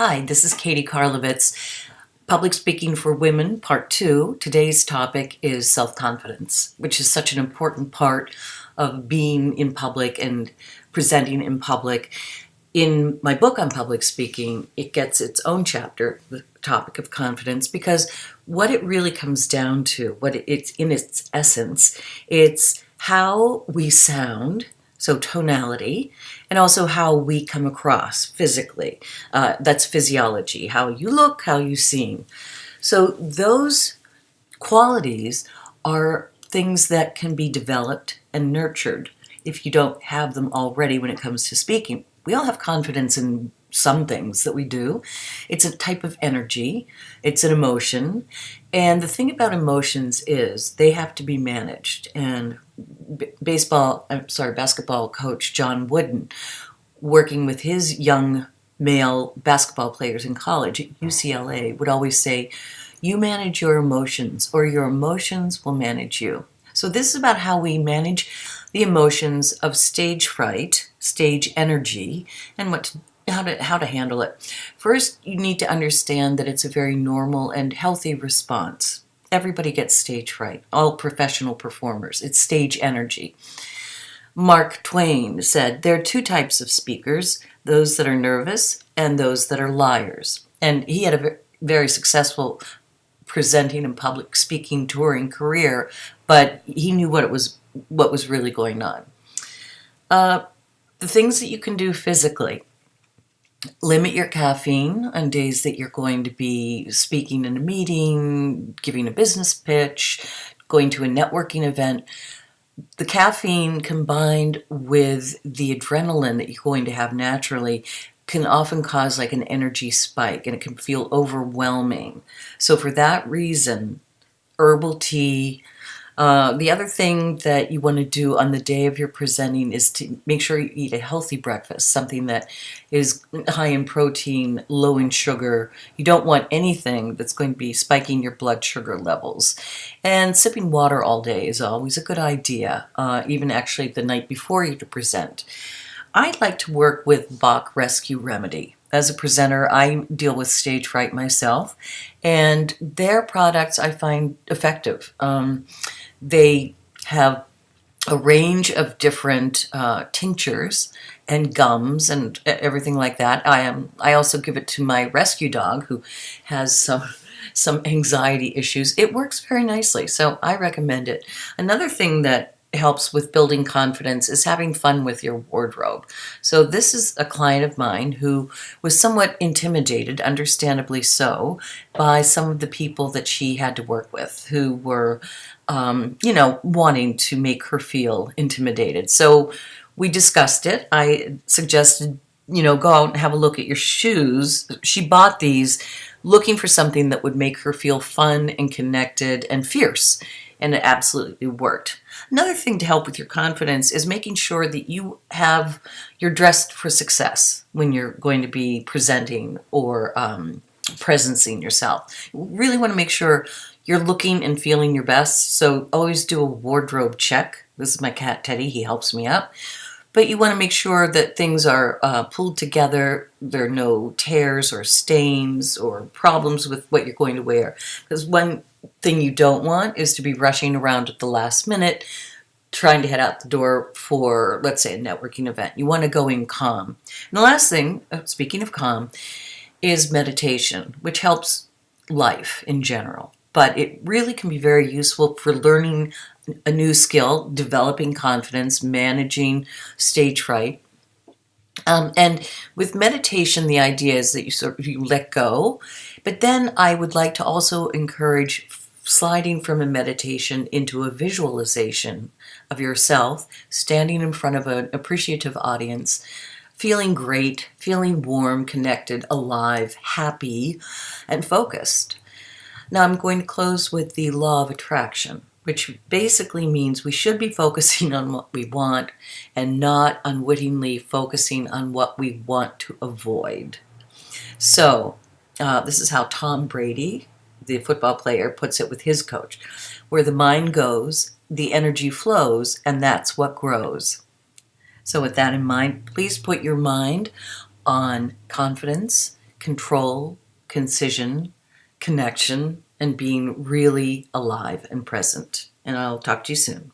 Hi, this is Katie Karlovitz, Public Speaking for Women, Part 2. Today's topic is self-confidence, which is such an important part of being in public and presenting in public. In my book on public speaking, it gets its own chapter, the topic of confidence, because what it really comes down to, it's in its essence, it's how we sound, so tonality, and also how we come across physically. That's physiology, how you look, how you seem. So those qualities are things that can be developed and nurtured if you don't have them already when it comes to speaking. We all have confidence in some things that we do. It's a type of energy, it's an emotion, and the thing about emotions is they have to be managed. And basketball coach John Wooden, working with his young male basketball players in college at UCLA, would always say, you manage your emotions or your emotions will manage you. So this is about how we manage the emotions of stage fright, stage energy, and how to handle it. First, you need to understand that it's a very normal and healthy response. Everybody gets stage fright, all professional performers. It's stage energy. Mark Twain said there are two types of speakers, those that are nervous and those that are liars. And he had a very successful presenting and public speaking touring career, but he knew what was really going on. The things that you can do physically: limit your caffeine on days that you're going to be speaking in a meeting, giving a business pitch, going to a networking event. The caffeine combined with the adrenaline that you're going to have naturally can often cause like an energy spike, and it can feel overwhelming. So for that reason, herbal tea. The other thing that you want to do on the day of your presenting is to make sure you eat a healthy breakfast, something that is high in protein, low in sugar. You don't want anything that's going to be spiking your blood sugar levels. And sipping water all day is always a good idea, even actually the night before you to present. I'd like to work with Bach Rescue Remedy. As a presenter, I deal with stage fright myself, and their products I find effective. They have a range of different tinctures and gums and everything like that. I also give it to my rescue dog who has some anxiety issues. It works very nicely, so I recommend it. Another thing that helps with building confidence is having fun with your wardrobe. So this is a client of mine who was somewhat intimidated, understandably so, by some of the people that she had to work with who were, wanting to make her feel intimidated. So we discussed it. I suggested, go out and have a look at your shoes. She bought these looking for something that would make her feel fun and connected and fierce. And it absolutely worked. Another thing to help with your confidence is making sure that you're dressed for success when you're going to be presenting or presencing yourself. You really want to make sure you're looking and feeling your best. So always do a wardrobe check. This is my cat Teddy. He helps me out. But you want to make sure that things are pulled together. There are no tears or stains or problems with what you're going to wear. Because one thing you don't want is to be rushing around at the last minute trying to head out the door for, let's say, a networking event. You want to go in calm. And the last thing, speaking of calm, is meditation, which helps life in general. But it really can be very useful for learning a new skill, developing confidence, managing stage fright. And with meditation, the idea is that you let go. But then I would like to also encourage sliding from a meditation into a visualization of yourself, standing in front of an appreciative audience, feeling great, feeling warm, connected, alive, happy, and focused. Now I'm going to close with the law of attraction, which basically means we should be focusing on what we want and not unwittingly focusing on what we want to avoid. So this is how Tom Brady, the football player, puts it with his coach. Where the mind goes, the energy flows, and that's what grows. So with that in mind, please put your mind on confidence, control, concision, connection, and being really alive and present. And I'll talk to you soon.